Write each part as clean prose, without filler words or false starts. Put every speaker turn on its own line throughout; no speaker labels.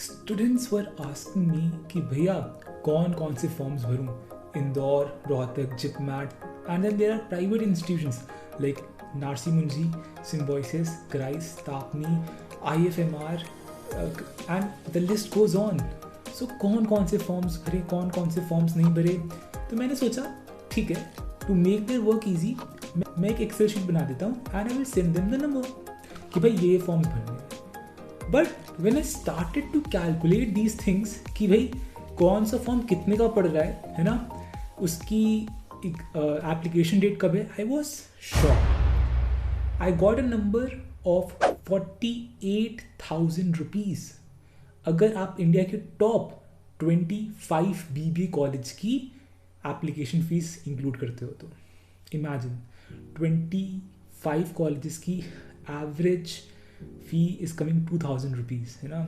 Students were asking me कि भैया कौन कौन से फॉर्म्स भरूं, Indore, Rohtak, JIPMAT, and then there are private institutions like Narsee Monjee, Symbiosis, Christ, TAPMI, IFMR, and the list goes on. So कौन कौन से फॉर्म्स भरे, कौन कौन से फॉर्म्स नहीं भरे. तो मैंने सोचा ठीक है, to make their work easy मैं एक एक्सेल शीट बना देता हूँ and I will send them the number कि भाई ये फॉर्म्स भरने हैं. But when I started to calculate these things कि भाई कौन सा फॉर्म कितने का पड़ रहा है ना, उसकी एप्लीकेशन डेट कब है, I was shock. I got a number of 48,000 rupees. अगर आप इंडिया के टॉप 25 BBA कॉलेज की एप्लीकेशन फीस इंक्लूड करते हो तो इमेजिन 25 कॉलेजेस की average fee is coming 2,000 rupees, है ना.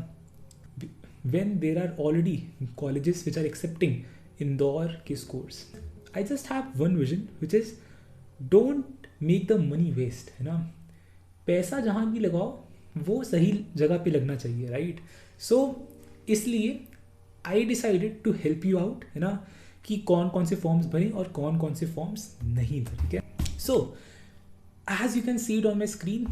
when there are already colleges which are accepting Indore के scores. I just have one vision which is don't make the money waste, है ना. पैसा जहाँ भी लगाओ वो सही जगह पे लगना चाहिए, राइट. सो इसलिए I decided to help you out, है ना, कि कौन कौन से फॉर्म्स भरें और कौन कौन से फॉर्म्स नहीं भरें. ठीक है. So as you can see it on my screen,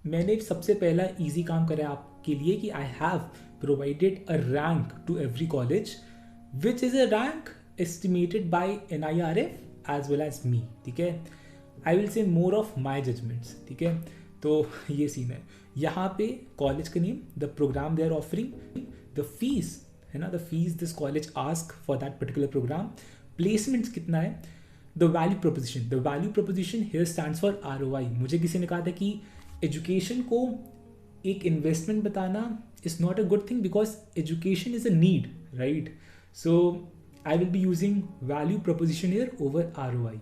मैंने सबसे पहला ईजी काम करा आपके लिए कि I have provided a rank to every college which is a rank estimated by NIRF as well as me. ठीक है. आई विल से मोर ऑफ माई जजमेंट्स. ठीक है. तो ये सीन है. यहाँ पे कॉलेज का name, the programme they are offering, the fees, है ना, the fees this college ask for that particular programme, placements कितना है, the value proposition. The value proposition here stands for ROI. मुझे किसी ने कहा था कि एजुकेशन को एक इन्वेस्टमेंट बताना is not a good thing because education is a need, right. So I will be using value proposition here over ROI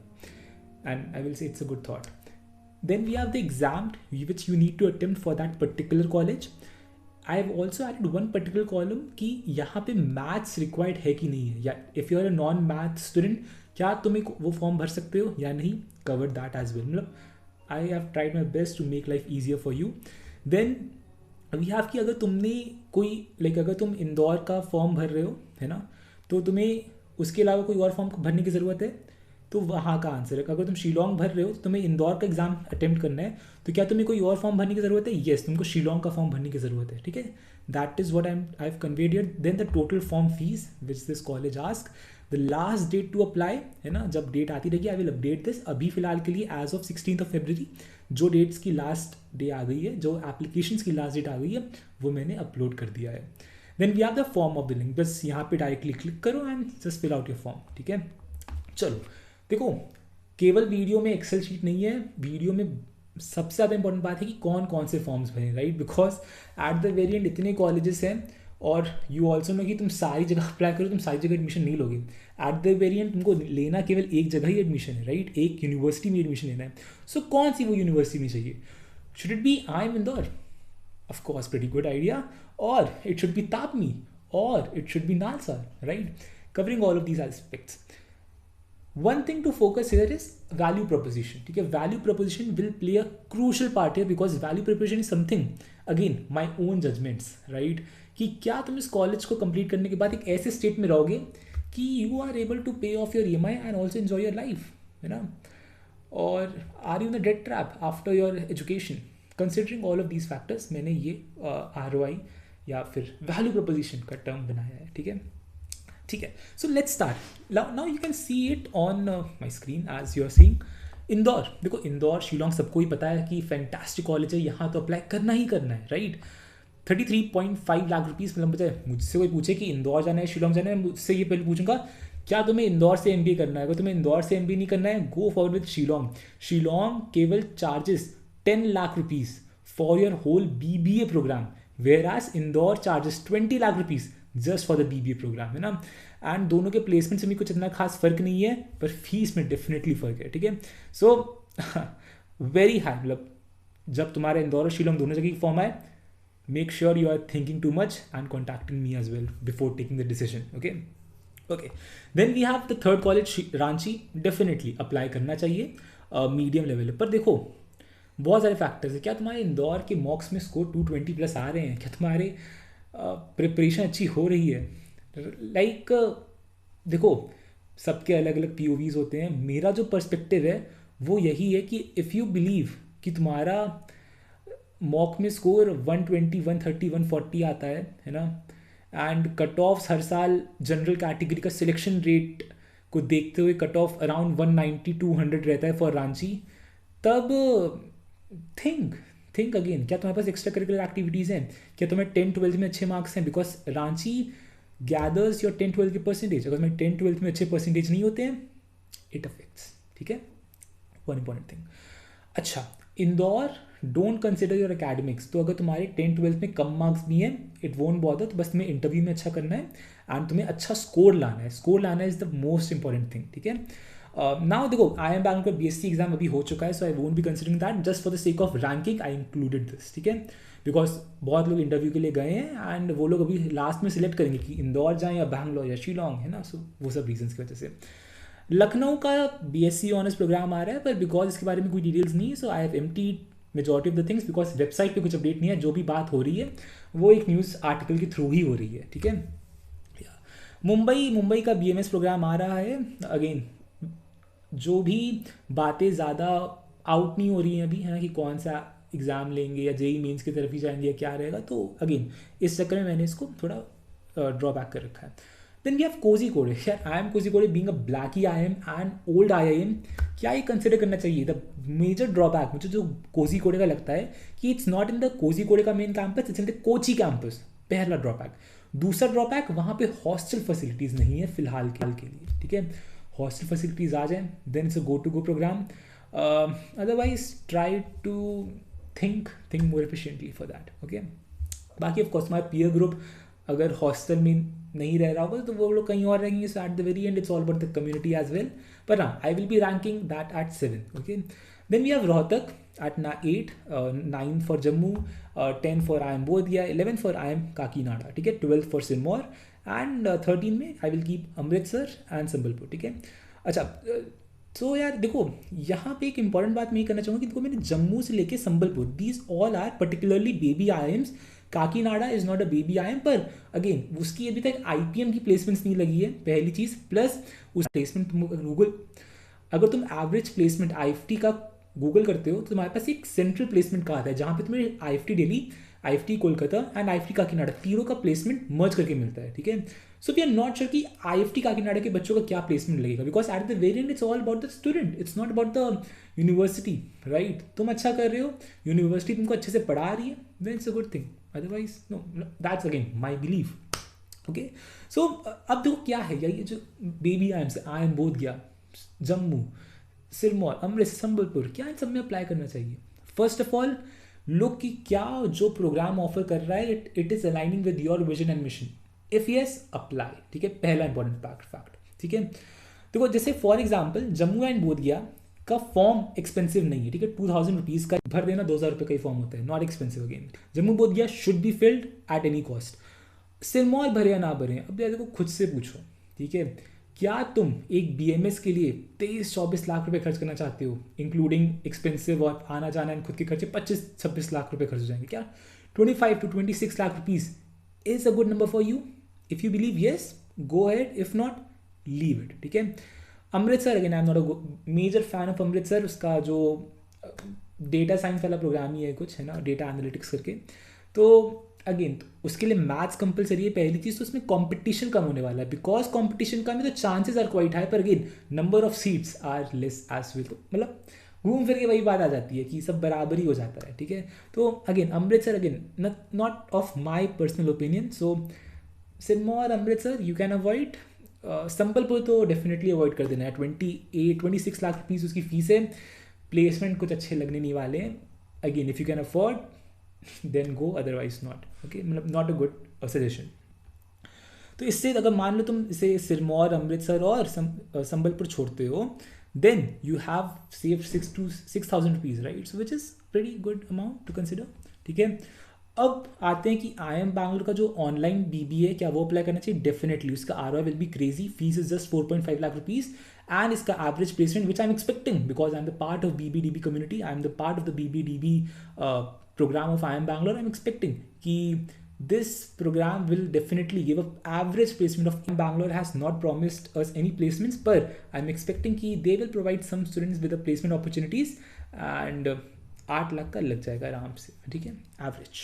and I will say it's a good thought. Then we have the exam which you need to attempt for that particular college. I have also added one particular column कि यहाँ पे maths required है कि नहीं है, या if you are a non-math student क्या तुम एक वो फॉर्म भर सकते हो या नहीं. covered that as well. मतलब I have tried my best to make life easier for you. Then we have कि अगर तुमने कोई अगर तुम इंदौर का फॉर्म भर रहे हो, है ना, तो तुम्हें उसके अलावा कोई और फॉर्म भरने की ज़रूरत है, तो वहाँ का आंसर है. अगर तुम शिलोंग भर रहे हो तो तुम्हें इंदौर का एग्जाम अटेम्प्ट करना है, तो क्या तुम्हें कोई और फॉर्म भरने की ज़रूरत है. येस, तुमको शिलोंग का फॉर्म भरने की ज़रूरत है. ठीक है. That is what I have conveyed here. Then the total form fees which this college ask, the last date to apply, है ना, जब डेट आती रहेगी आई विल अपडेट दिस. अभी फिलहाल के लिए एज ऑफ 16 फरवरी जो डेट्स की लास्ट डे आ गई है, जो एप्लीकेशन की लास्ट डेट आ गई है, वो मैंने अपलोड कर दिया है. Then we have the form of the link. बस यहाँ पे डायरेक्टली क्लिक करो and just fill out your form. ठीक है. चलो देखो, केवल वीडियो में एक्सेल शीट नहीं है, वीडियो में सबसे ज़्यादा इंपॉर्टेंट बात है कि कौन कौन से फॉर्म्स भरें, right. Because at the very and इतने कॉलेजेस हैं और यू ऑल्सो नो कि तुम सारी जगह अप्लाई करो, तुम सारी जगह एडमिशन नहीं लोगे. एट द वेरी एंड तुमको लेना केवल एक जगह ही एडमिशन है, राइट. एक यूनिवर्सिटी में एडमिशन लेना है. सो कौन सी वो यूनिवर्सिटी में चाहिए. Should it be IIM Indore? Of course, pretty good idea. और इट शुड बी तापनी, और it should be NALSA, right. Covering all of these aspects. One thing to focus here is value proposition. ठीक है. Value proposition will play a crucial part here because value proposition is something, again, my own judgments, right? कि क्या तुम इस college को complete करने के बाद एक ऐसे स्टेट में रहोगे कि you are able to pay off your EMI and also enjoy your life, है ना, और are you in the debt trap after your education. Considering all of these factors मैंने ये ROI या फिर वैल्यू प्रोपोजिशन का टर्म बनाया है. ठीक है. ठीक है. So let's start. Now you can see it on my screen as you are seeing. Indore, देखो इंदौर, शिलोंग सबको ही पता है कि फैंटास्टिक कॉलेज है, यहाँ तो अप्लाई करना ही करना है, राइट. 33.5 लाख रुपीज़. मतलब मुझसे कोई पूछे कि इंदौर जाना है, शिलोंग जाना है, मुझसे ये पहले पूछूंगा क्या तुम्हें इंदौर से MBA करना है. अगर तुम्हें इंदौर से MBA नहीं करना है, go forward with Shillong. Shillong केवल charges 10 lakh rupees for your whole BBA programme, whereas Indore charges 20 lakh rupees just for the BBA programme, है ना. एंड दोनों के प्लेसमेंट से भी कुछ इतना खास फर्क नहीं है, पर फीस में डेफिनेटली फर्क है. ठीक है. So very high. मतलब जब तुम्हारे इंदौर और शिलोंग दोनों जगह की फॉर्म आए, make sure you are thinking too much and contacting me as well before taking the decision. Okay. Okay. Then we have the third college Ranchi. Definitely apply करना चाहिए मीडियम लेवल पर. देखो बहुत सारे फैक्टर्स है. क्या तुम्हारे इंदौर के मॉक्स में स्कोर 220 प्लस आ रहे हैं? क्या तुम्हारे प्रिपरेशन अच्छी हो रही है, लाइक देखो सबके अलग अलग पीओवीज होते हैं, मेरा जो पर्सपेक्टिव है वो यही है कि इफ़ यू बिलीव कि तुम्हारा मॉक में स्कोर 120 130 140 आता है ना, एंड कट ऑफ्स हर साल जनरल कैटेगरी का सिलेक्शन रेट को देखते हुए कट ऑफ अराउंड 190 200 रहता है फॉर रांची, तब थिंक थिंक अगेन, क्या तुम्हारे पास एक्स्ट्रा करिकुलर एक्टिविटीज़ हैं, क्या तुम्हें 10-12 में अच्छे मार्क्स हैं, बिकॉज रांची गैदर्स योर 10-12 के परसेंटेज, अगर तुम्हें 10-12 में अच्छे परसेंटेज नहीं होते हैं इट अफेक्ट्स, ठीक है, वन इंपॉर्टेंट थिंग। अच्छा, Indore don't consider your academics, तो अगर तुम्हारे 10-12 में कम मार्क्स भी हैं इट वोंट बॉदर, तो बस तुम्हें इंटरव्यू में अच्छा करना है एंड तुम्हें अच्छा स्कोर लाना है, स्कोर लाना is the most important thing, ठीक है। नाउ देखो आई एम बैंगलोर का बीएससी एग्जाम अभी हो चुका है, so I won't be considering that, just for the sake of ranking I included this, ठीक है, बिकॉज बहुत लोग इंटरव्यू के लिए गए हैं एंड वो लोग अभी लास्ट में सिलेक्ट करेंगे कि इंदौर जाएं या बैंगलोर या शिलोंग, है ना, सो वो सब रीजंस की वजह से। लखनऊ का बीएससी ऑनर्स प्रोग्राम आ रहा है, पर बिकॉज इसके बारे में कोई डिटेल्स नहीं है, so I have emptied majority of the things, because website पे कुछ अपडेट नहीं है, जो भी बात हो रही है वो एक न्यूज़ आर्टिकल के थ्रू ही हो रही है, ठीक है। मुंबई का बीएमएस प्रोग्राम आ रहा है, अगेन जो भी बातें ज़्यादा आउट नहीं हो रही हैं अभी, है ना, कि कौन सा एग्ज़ाम लेंगे या जेई मेंस की तरफ ही जाएंगे या क्या रहेगा, तो अगेन इस चक्कर में मैंने इसको थोड़ा ड्रॉबैक कर रखा है। देन वी हैव कोझीकोड, यार I am Kozhikode being a Blackie I am and old IIM, क्या ये कंसिडर करना चाहिए? द मेजर ड्रॉबैक मुझे जो कोझीकोड का लगता है कि it's not in the Kozhikode का main campus, it's in the Kochi campus, पहला ड्रॉबैक। दूसरा ड्रॉबैक, वहाँ पे हॉस्टल फैसिलिटीज़ नहीं है फिलहाल के लिए, ठीक है, हॉस्टल फैसिलिटीज़ आ जाएं then it's a go to go programme, otherwise try to think more efficiently for that, okay. बाकी of course my peer group अगर हॉस्टल में नहीं रह रहा होगा तो वो लोग कहीं और रहेंगे, so at the very end it's all about the community as well, पर हाँ I will be ranking that at 7, okay. Then we have Rohtak at 8, 9 for Jammu, 10 for IIM Bodh, 11 for IIM Kakinada, ठीक है, 12 for Sirmaur and 13 में I will keep Amritsar and Sambalpur, ठीक है। अच्छा, तो यार देखो यहाँ पे एक इंपॉर्टेंट बात मैं ये करना चाहूँगा कि देखो मैंने जम्मू से लेके Sambalpur, these all are particularly baby IIMs, Kakinada is not a baby IIM, पर अगेन उसकी अभी तक IPM की प्लेसमेंट्स नहीं लगी है, पहली चीज़, प्लस उस प्लेसमेंट गूगल, अगर तुम एवरेज प्लेसमेंट IFT का गूगल करते हो तो तुम्हारे पास एक सेंट्रल प्लेसमेंट का आता है जहाँ पे तुम्हें IFT Delhi, IFT Kolkata and IFT Kakinada तीनों का प्लेसमेंट मर्ज करके मिलता है, ठीक है। So we are not sure कि IFT काकीनाडा के बच्चों का क्या प्लेसमेंट लगेगा, because at the very end it's all about the student, it's not about the university, right. तुम अच्छा कर रहे हो, यूनिवर्सिटी तुमको अच्छे से पढ़ा रही है, then it's a good thing, otherwise no, that's again my believe, okay. So अब देखो क्या है, ये जो बेबी IIM बोध गया, जम्मू, सिरमौर, अमृतसर, संबलपुर, क्या इन सब में अप्लाई करना चाहिए? फर्स्ट ऑफ ऑल लुक कि क्या जो प्रोग्राम ऑफर कर रहा है it is aligning with your vision and mission, if yes apply, ठीक है, पहला इंपॉर्टेंट फैक्ट, ठीक है। देखो जैसे फॉर एग्जाम्पल जम्मू एंड बोध गया का फॉर्म एक्सपेंसिव नहीं है, ठीक है, 2000 रुपीज़ का भर देना, 2000 रुपये का ही फॉर्म होता है, नॉट एक्सपेंसिव अगेन। जम्मू बोध गया should be filled at any cost, Sirmaur भरे या ना भरे, अब देखो खुद से पूछो, ठीक है, क्या तुम एक BMS के लिए 23-24 लाख रुपए खर्च करना चाहते हो, इंक्लूडिंग एक्सपेंसिव और आना जाना एंड खुद के खर्चे 25-26 लाख रुपए खर्च हो जाएंगे? क्या 25 to 26 lakh rupees is a good number for you? If you believe yes go ahead, if not leave it, ठीक है। Amritsar again I am not a major fan of Amritsar, उसका जो डेटा साइंस वाला प्रोग्राम ही है कुछ, है ना, डेटा एनालिटिक्स करके, तो अगेन उसके लिए मैथ्स कंपलसरी है पहली चीज़, तो उसमें कंपटीशन कम होने वाला है, बिकॉज कंपटीशन कम है तो चांसेस आर क्वाइट हाई, पर again number of seats are less as well, तो मतलब घूम फिर के वही बात आ जाती है कि सब बराबर ही हो जाता है, ठीक है। तो again Amritsar again not of my personal opinion, so Sirmaur Amritsar you can avoid, Sambalpur तो डेफिनेटली अवॉइड कर देना है, 26 लाख रुपीज़ उसकी फीस है, प्लेसमेंट कुछ अच्छे लगने नहीं वाले हैं, again if you can afford then go, otherwise not, okay, मतलब नॉट अ गुड सजेशन। तो इससे अगर मान लो तुम इसे सिरमौर, अमृतसर और संबलपुर छोड़ते हो, then you have save 6,000 rupees, right, so which is very good amount to consider, ठीक है। अब आते हैं कि IIM बैंगलोर का जो ऑनलाइन BBA क्या वो अप्लाई करना चाहिए? डेफिनेटली, उसका ROI will be crazy, fees is just 4.5 lakh rupees and इसका average placement which I am expecting, because I am the part of BBDB community, I am the part of the BBDB programme of IIM Bangalore, I am expecting कि this program will definitely give a average placement of Bangalore has not promised us any placements, but I'm expecting कि they will provide some students with the placement opportunities and 8 lakh का लग जाएगा आराम से, ठीक है, average.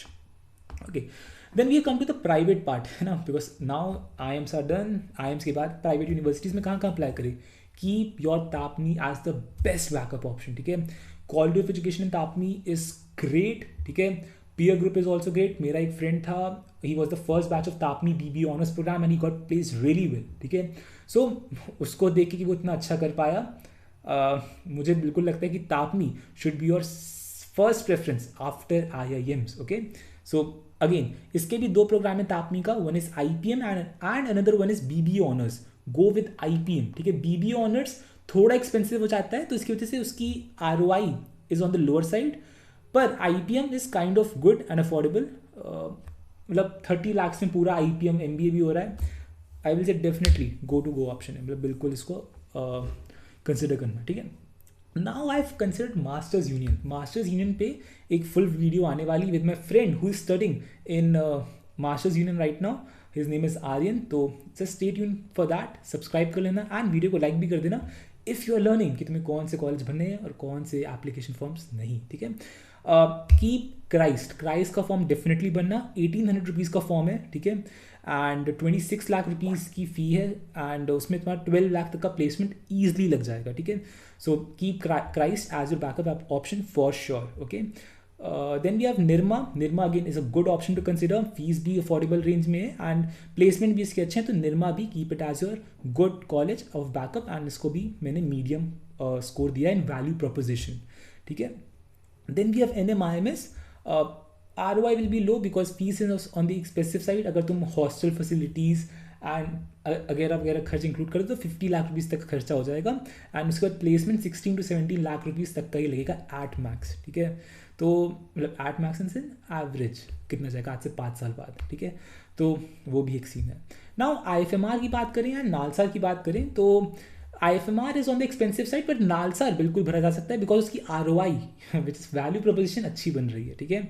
Okay, then we come to the private part है ना, because now IIMs are done. IIMs के बाद private universities में कहाँ अप्लाई करें. Keep your Tapni as the best backup option, ठीक है. Quality of education in Tapni is great, ठीक है. Peer group is also great. मेरा एक फ्रेंड था, he was the first batch of Tapni BBA honors program and he got placed really well, ठीक है. So उसको देख के कि वो इतना अच्छा कर पाया, मुझे बिल्कुल लगता है कि Tapni should be your first preference after IIMs, okay. So again इसके भी 2 प्रोग्राम है Tapni का, one is IPM and another one is BBA honors. Go with IPM, ठीक है. BBA honors थोड़ा एक्सपेंसिव हो जाता है, तो इसकी वजह से उसकी ROI is on the lower side, पर IPM is kind of good and affordable. मतलब 30 लाख में पूरा IPM MBA भी हो रहा है. I will say definitely go option है, मतलब बिल्कुल इसको कंसिडर करना, ठीक है. Now I have considered Masters Union पे एक फुल वीडियो आने वाली with my friend who is studying in Masters Union right now. His name is Aryan. तो just stay tune for that, subscribe कर लेना एंड वीडियो को लाइक भी कर देना इफ़ यू आर लर्निंग कि तुम्हें कौन से कॉलेज भरने हैं और कौन से एप्लीकेशन फॉर्म्स नहीं, ठीक है. कीप क्राइस्ट का फॉर्म डेफिनेटली बनना. 1800 रुपीज़ का फॉर्म है, ठीक है, एंड 26 लाख रुपीज़ की फ़ी है एंड उसमें तुम्हारा 12 लाख तक का प्लेसमेंट ईजिली लग जाएगा, ठीक है. So keep Christ as your backup option for sure, okay. Then we have Nirma again is a good option to consider. Fees भी अफोर्डेबल रेंज में है एंड प्लेसमेंट भी इसके अच्छे हैं, तो निर्मा भी keep it as your good college of backup and इसको भी मैंने मीडियम स्कोर दिया इन वैल्यू प्रोपोजिशन, ठीक है. Then we have NMIMS. ROI will be low because fees is on the expensive side. अगर तुम हॉस्टल फैसिलिटीज़ एंड अगर खर्च इंक्लूड करो तो 50 लाख रुपीज़ तक खर्चा हो जाएगा एंड उसके बाद प्लेसमेंट 16 to 17 लाख रुपीज़ तक का ही लगेगा एट मैक्स, ठीक है. तो मतलब एट मैक्स इन एवरेज कितना जाएगा आज से 5 साल बाद, ठीक है. तो वो भी एक सीन है. नाउ IFMR की बात करें या नालसा की बात करें तो IFMR is on the expensive side, but NALSA बिल्कुल भरा जा सकता है बिकॉज उसकी ROI which is value proposition अच्छी बन रही है, ठीक है.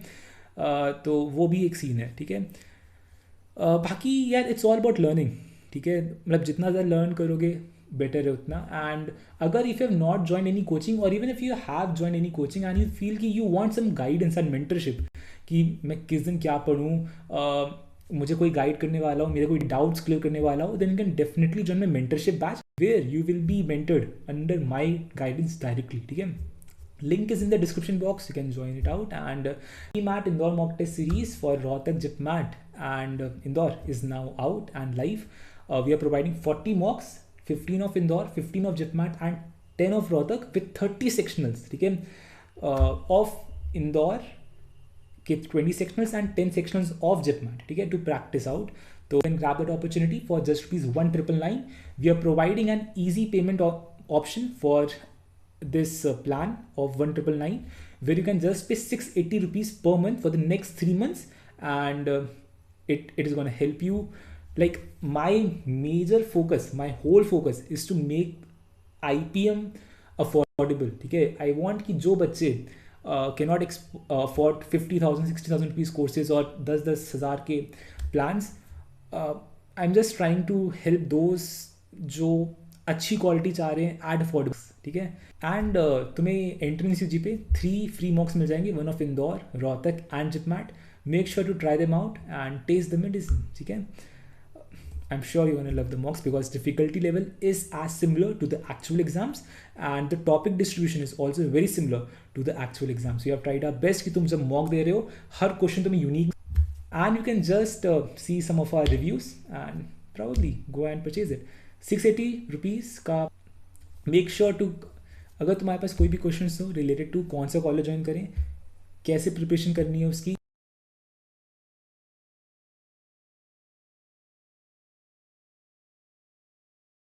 तो वो भी एक सीन है, ठीक है. बाकी यार इट्स ऑल अबाउट लर्निंग, ठीक है. मतलब जितना ज़्यादा लर्न करोगे बेटर है उतना. एंड अगर if you have not join any coaching और even if you have join any coaching and you feel कि you want some guidance and mentorship कि मैं किस दिन क्या पढ़ूँ, मुझे कोई गाइड करने वाला हो, मेरे कोई डाउट्स क्लियर करने वाला हो, then you can definitely join my mentorship batch where you will be mentored under my guidance directly, ठीक है. Link is in the description box. You can join it out. And GMAT Indore mock test series for Rohtak GIPMAT and Indore is now out and live. We are providing 40 mocks, 15 of Indore, 15 of GIPMAT and 10 of Rohtak with 30 sectionals. ठीक है, of Indore के 20 sectionals and 10 sectionals of GIPMAT, ठीक है, to practice out. So you can grab that opportunity for just ₹1,999. We are providing an easy payment option for this plan of 1,999 where you can just pay 680 rupees per month for the next 3 months and it is going to help you. Like my major focus, my whole focus is to make IPM affordable, ठीक है. I want कि जो बच्चे cannot afford 50,000 60,000 rupees courses और 10 हज़ार के plans, I'm just trying to help those जो अच्छी क्वालिटी चाह रहे हैं एट अफोर्डेबल, ठीक है. एंड तुम्हें एंट्रेंस UG पे 3 फ्री मॉक्स मिल जाएंगे, one of Indore, Rohtak and GIPMAT. Make sure to try them out and test the medicine, ठीक है. I am sure you gonna love the mocks because difficulty level is as similar to the actual exams and the topic distribution is also very similar to the actual exams. You have tried our best कि तुम जब mock दे रहे हो हर question तुम्हें unique and you can just see some of our reviews and proudly go and purchase it. 680 rupees का. Make sure to, अगर तुम्हारे पास कोई भी क्वेश्चन हो रिलेटेड टू कौन सा कॉलेज ज्वाइन करें, कैसे प्रिपरेशन करनी है उसकी,